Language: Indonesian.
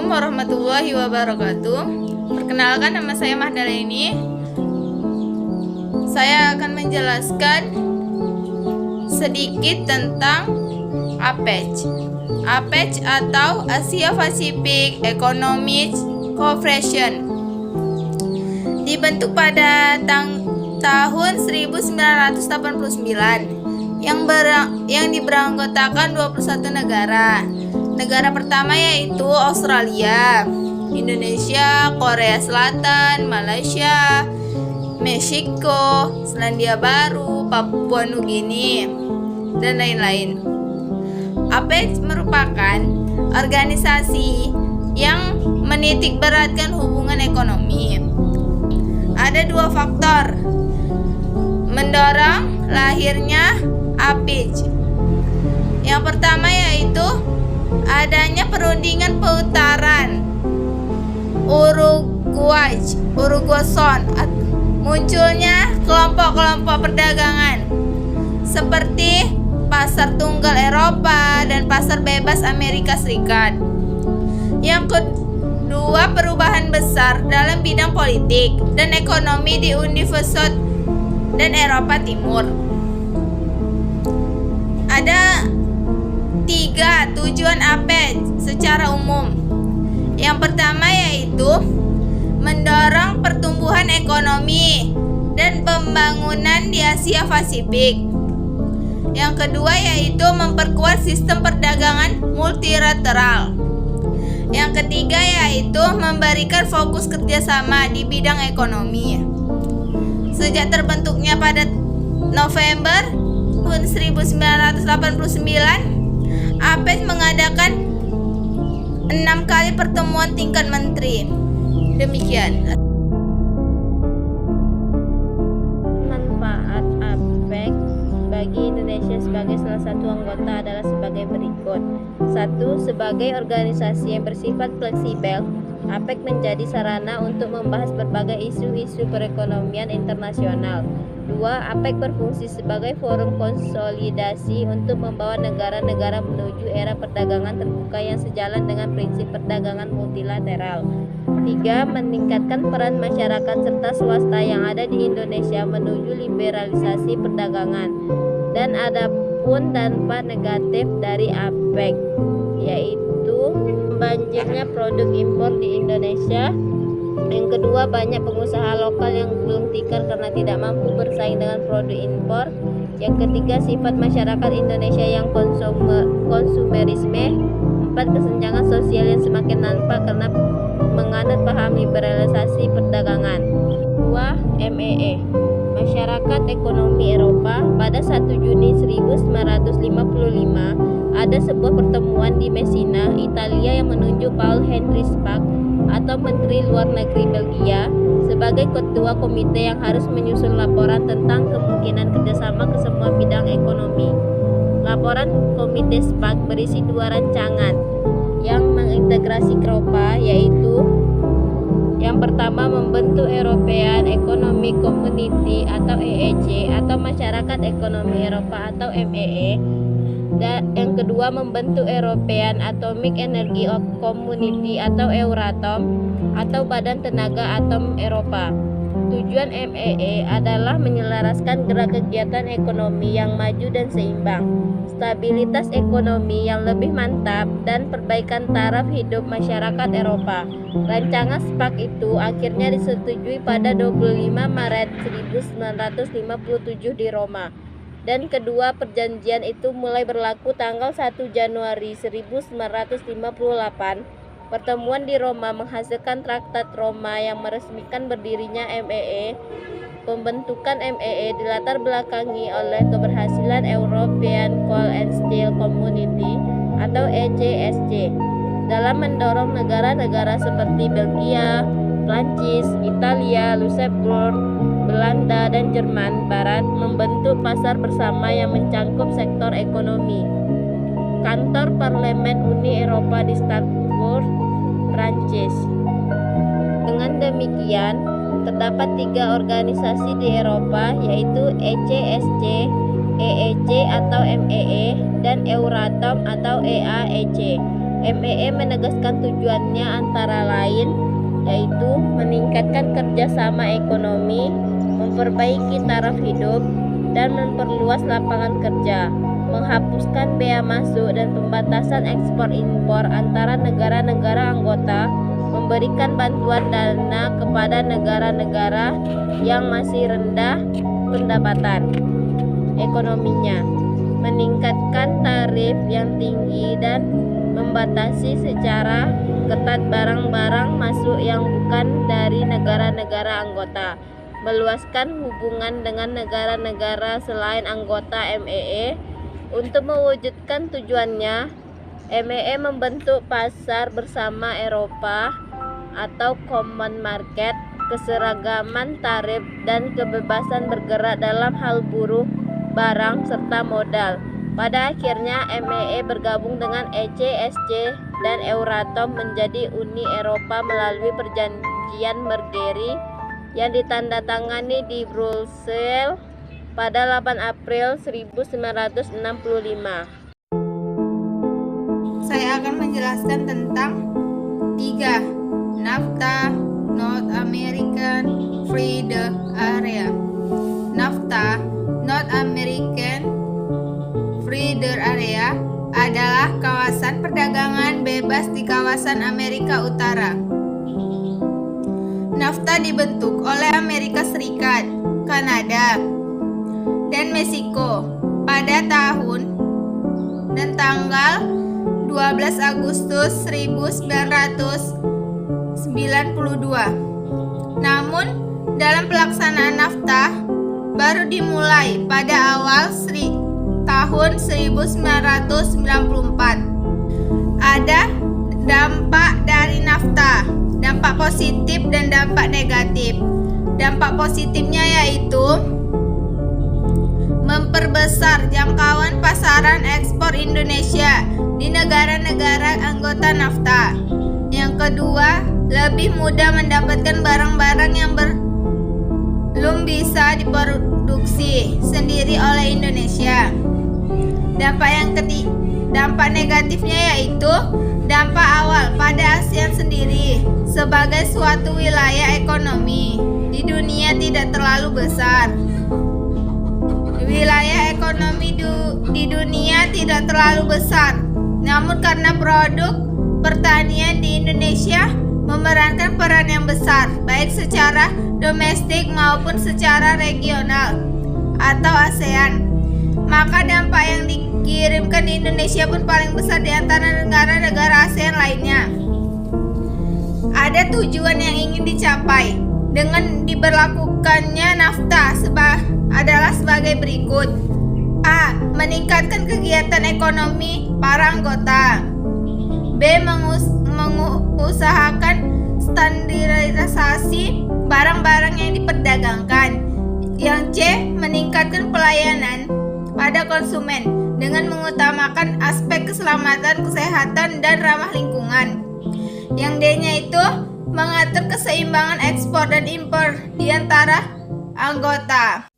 Assalamualaikum warahmatullahi wabarakatuh. Perkenalkan, nama saya Mahdaleni. Saya akan menjelaskan sedikit tentang APEC. APEC atau Asia Pacific Economic Cooperation dibentuk pada tahun 1989 yang diberanggotakan 21 negara. Negara pertama yaitu Australia, Indonesia, Korea Selatan, Malaysia, Meksiko, Selandia Baru, Papua Nugini, dan lain-lain. APEC merupakan organisasi yang menitikberatkan hubungan ekonomi. Ada dua faktor mendorong lahirnya APEC. Yang pertama yaitu adanya perundingan peutaran Uruguay Zone, munculnya kelompok-kelompok perdagangan seperti pasar tunggal Eropa dan pasar bebas Amerika Serikat. Yang kedua, perubahan besar dalam bidang politik dan ekonomi di Uni Soviet dan Eropa Timur. Ada 3 tujuan APEC secara umum. Yang pertama yaitu mendorong pertumbuhan ekonomi dan pembangunan di Asia Pasifik. Yang kedua yaitu memperkuat sistem perdagangan multilateral. Yang ketiga yaitu memberikan fokus kerjasama di bidang ekonomi. Sejak terbentuknya pada November tahun 1989, APEC mengadakan 6 kali pertemuan tingkat menteri. Demikian. Manfaat APEC bagi Indonesia sebagai salah satu anggota adalah sebagai berikut. 1. Sebagai organisasi yang bersifat fleksibel, APEC menjadi sarana untuk membahas berbagai isu-isu perekonomian internasional. 2. APEC berfungsi sebagai forum konsolidasi untuk membawa negara-negara menuju era perdagangan terbuka yang sejalan dengan prinsip perdagangan multilateral. 3. Meningkatkan peran masyarakat serta swasta yang ada di Indonesia menuju liberalisasi perdagangan. Dan adapun dampak negatif dari APEC yaitu banjirnya produk impor di Indonesia. Yang kedua, banyak pengusaha lokal yang gulung tikar karena tidak mampu bersaing dengan produk impor. Yang ketiga, sifat masyarakat Indonesia yang konsumerisme. 4. Kesenjangan sosial yang semakin nampak karena menganut paham liberalisasi perdagangan. 2. MEE Masyarakat Ekonomi Eropa. Pada 1 Juni 1955 ada sebuah pertemuan di Messina, Italia yang menunjuk Paul Henri Spaak atau Menteri Luar Negeri Belgia sebagai ketua komite yang harus menyusun laporan tentang kemungkinan kerjasama ke semua bidang ekonomi. Laporan komite Spaak berisi 2 rancangan yang mengintegrasi Eropa, yaitu yang pertama, membentuk European Economic Community atau EEC atau Masyarakat Ekonomi Eropa atau MEE. Dan yang kedua, membentuk European Atomic Energy Community atau Euratom atau Badan Tenaga Atom Eropa. Tujuan MEE adalah menyelaraskan gerak kegiatan ekonomi yang maju dan seimbang, stabilitas ekonomi yang lebih mantap, dan perbaikan taraf hidup masyarakat Eropa. Rancangan Spaak itu akhirnya disetujui pada 25 Maret 1957 di Roma. Dan kedua perjanjian itu mulai berlaku tanggal 1 Januari 1958. Pertemuan di Roma menghasilkan Traktat Roma yang meresmikan berdirinya MEE. Pembentukan MEE dilatar belakangi oleh keberhasilan European Coal and Steel Community atau ECSC dalam mendorong negara-negara seperti Belgia, Prancis, Italia, Luxembourg, Belanda, dan Jerman Barat membentuk pasar bersama yang mencangkup sektor ekonomi. Kantor Parlemen Uni Eropa di Strasbourg, Prancis. Dengan demikian, terdapat 3 organisasi di Eropa, yaitu ECSC, EEC atau MEE, dan Euratom atau EAEC. MEE menegaskan tujuannya antara lain yaitu meningkatkan kerjasama ekonomi, memperbaiki taraf hidup, dan memperluas lapangan kerja, menghapuskan bea masuk dan pembatasan ekspor impor antara negara-negara anggota, memberikan bantuan dana kepada negara-negara yang masih rendah pendapatan ekonominya, meningkatkan tarif yang tinggi dan membatasi secara ketat barang-barang masuk yang bukan dari negara-negara anggota, meluaskan hubungan dengan negara-negara selain anggota MEE. Untuk mewujudkan tujuannya, MEE membentuk pasar bersama Eropa atau Common Market, keseragaman tarif dan kebebasan bergerak dalam hal buruh, barang, serta modal. Pada akhirnya MEE bergabung dengan EC, SC, dan Euratom menjadi Uni Eropa melalui perjanjian Margheri yang ditandatangani di Brussels pada 8 April 1965. Saya akan menjelaskan tentang 3. NAFTA, North American Free Trade Area. NAFTA, North American Free Trade Area adalah kawasan perdagangan bebas di kawasan Amerika Utara. NAFTA dibentuk oleh Amerika Serikat, Kanada, dan Meksiko pada tahun dan tanggal 12 Agustus 1992. Namun, dalam pelaksanaan NAFTA baru dimulai pada awal tahun 1994. Ada dampak dari NAFTA, dampak positif dan dampak negatif. Dampak positifnya yaitu memperbesar jangkauan pasaran ekspor Indonesia di negara-negara anggota NAFTA. Yang kedua, lebih mudah mendapatkan barang-barang yang belum bisa diproduksi sendiri oleh Indonesia. Dampak negatifnya yaitu dampak awal pada ASEAN sendiri sebagai suatu wilayah ekonomi di dunia tidak terlalu besar. Wilayah ekonomi di dunia tidak terlalu besar, namun karena produk pertanian di Indonesia memerankan peran yang besar, baik secara domestik maupun secara regional atau ASEAN, maka dampak yang dikirimkan di Indonesia pun paling besar di antara negara-negara ASEAN lainnya. Ada tujuan yang ingin dicapai dengan diberlakukannya NAFTA adalah sebagai berikut. A. Meningkatkan kegiatan ekonomi para anggota. B. Mengusahakan standarisasi barang-barang yang diperdagangkan. Yang C. Meningkatkan pelayanan pada konsumen dengan mengutamakan aspek keselamatan, kesehatan, dan ramah lingkungan. Yang D-nya itu mengatur keseimbangan ekspor dan impor di antara anggota.